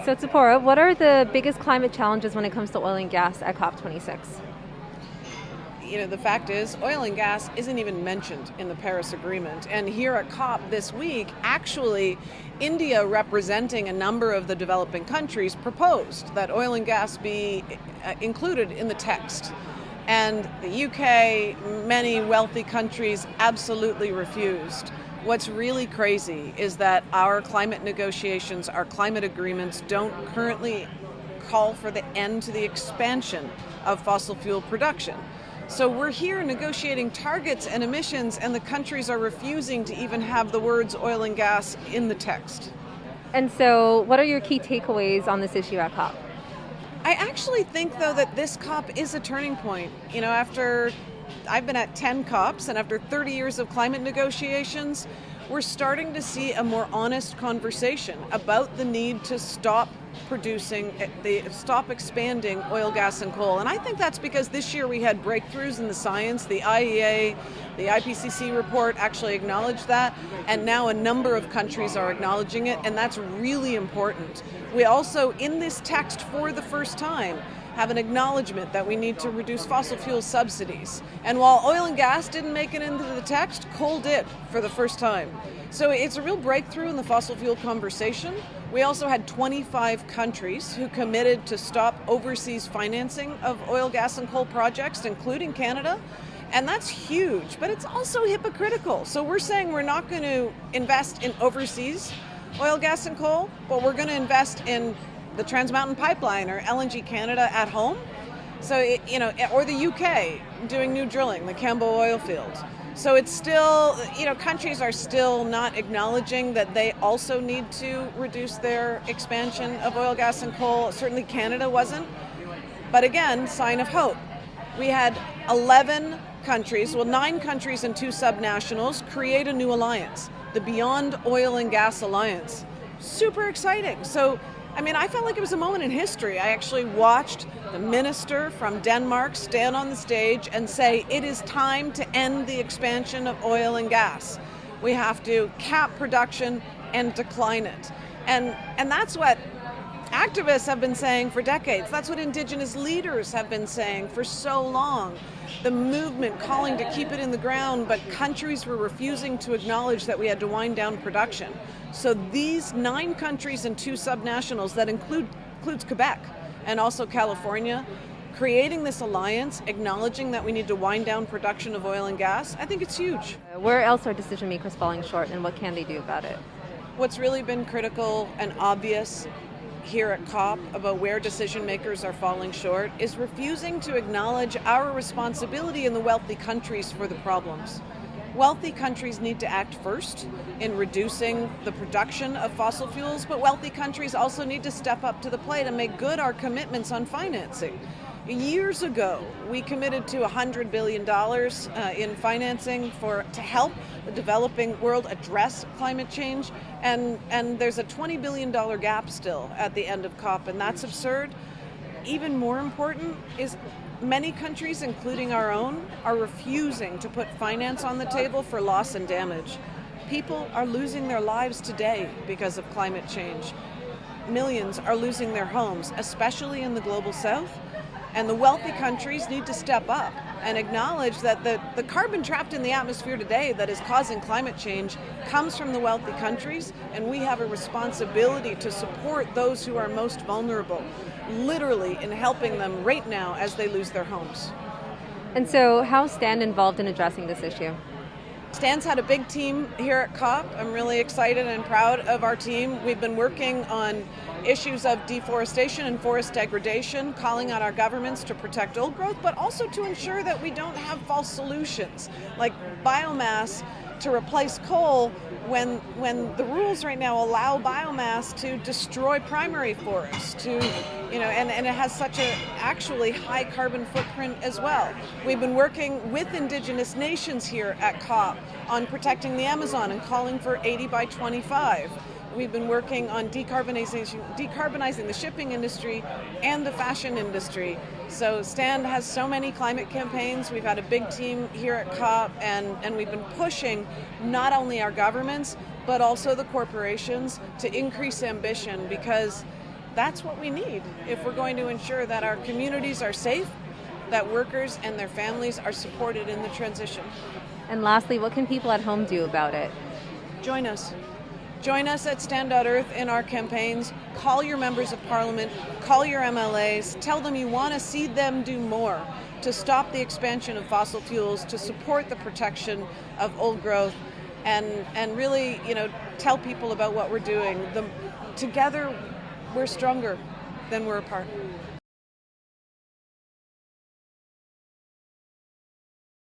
So Tzeporah, what are the biggest climate challenges when it comes to oil and gas at COP26? The fact is, oil and gas isn't even mentioned in the Paris Agreement. And here at COP this week, actually, India, representing a number of the developing countries, proposed that oil and gas be included in the text. And the UK, many wealthy countries, absolutely refused. What's really crazy is that our climate negotiations, our climate agreements, don't currently call for the end to the expansion of fossil fuel production. So we're here negotiating targets and emissions, and the countries are refusing to even have the words oil and gas in the text. And so what are your key takeaways on this issue at COP? I actually think, though, that this COP is a turning point. After I've been at 10 COPs, and after 30 years of climate negotiations, we're starting to see a more honest conversation about the need to stop expanding oil, gas, and coal. And I think that's because this year we had breakthroughs in the science. The IEA, the IPCC report actually acknowledged that, and now a number of countries are acknowledging it, and that's really important. We also, in this text for the first time, have an acknowledgement that we need to reduce fossil fuel subsidies. And while oil and gas didn't make it into the text, coal did for the first time. So it's a real breakthrough in the fossil fuel conversation. We also had 25 countries who committed to stop overseas financing of oil, gas, and coal projects, including Canada. And that's huge, but it's also hypocritical. So we're saying we're not going to invest in overseas oil, gas, and coal, but we're going to invest in the Trans Mountain Pipeline or LNG Canada at home. So, or the UK doing new drilling, the Cambo oil field. So it's still, countries are still not acknowledging that they also need to reduce their expansion of oil, gas, and coal. Certainly Canada wasn't. But again, sign of hope. We had 11 countries, 9 countries and 2 subnationals create a new alliance, the Beyond Oil and Gas Alliance. Super exciting. So, I felt like it was a moment in history. I actually watched the minister from Denmark stand on the stage and say, it is time to end the expansion of oil and gas. We have to cap production and decline it. And that's what activists have been saying for decades. That's what indigenous leaders have been saying for so long. The movement calling to keep it in the ground, but countries were refusing to acknowledge that we had to wind down production. So these 9 countries and 2 subnationals, that includes Quebec and also California, creating this alliance, acknowledging that we need to wind down production of oil and gas, I think it's huge. Where else are decision makers falling short, and what can they do about it? What's really been critical and obvious here at COP about where decision makers are falling short is refusing to acknowledge our responsibility in the wealthy countries for the problems. Wealthy countries need to act first in reducing the production of fossil fuels, but wealthy countries also need to step up to the plate and make good our commitments on financing. Years ago, we committed to $100 billion in financing to help the developing world address climate change, and there's a $20 billion gap still at the end of COP, and that's absurd. Even more important is many countries, including our own, are refusing to put finance on the table for loss and damage. People are losing their lives today because of climate change. Millions are losing their homes, especially in the global south. And the wealthy countries need to step up and acknowledge that the carbon trapped in the atmosphere today that is causing climate change comes from the wealthy countries, and we have a responsibility to support those who are most vulnerable, literally in helping them right now as they lose their homes. And so how's Stand involved in addressing this issue? Stand's had a big team here at COP. I'm really excited and proud of our team. We've been working on issues of deforestation and forest degradation, calling on our governments to protect old growth, but also to ensure that we don't have false solutions like biomass to replace coal when the rules right now allow biomass to destroy primary forests, and it has such a actually high carbon footprint as well. We've been working with indigenous nations here at COP on protecting the Amazon and calling for 80 by 25. We've been working on decarbonizing the shipping industry and the fashion industry. So Stand has so many climate campaigns. We've had a big team here at COP, and we've been pushing not only our governments, but also the corporations to increase ambition, because that's what we need if we're going to ensure that our communities are safe, that workers and their families are supported in the transition. And lastly, what can people at home do about it? Join us. Join us at Stand.earth in our campaigns. Call your members of parliament, call your MLAs, tell them you want to see them do more to stop the expansion of fossil fuels, to support the protection of old growth, and really, tell people about what we're doing. Together, we're stronger than we're apart.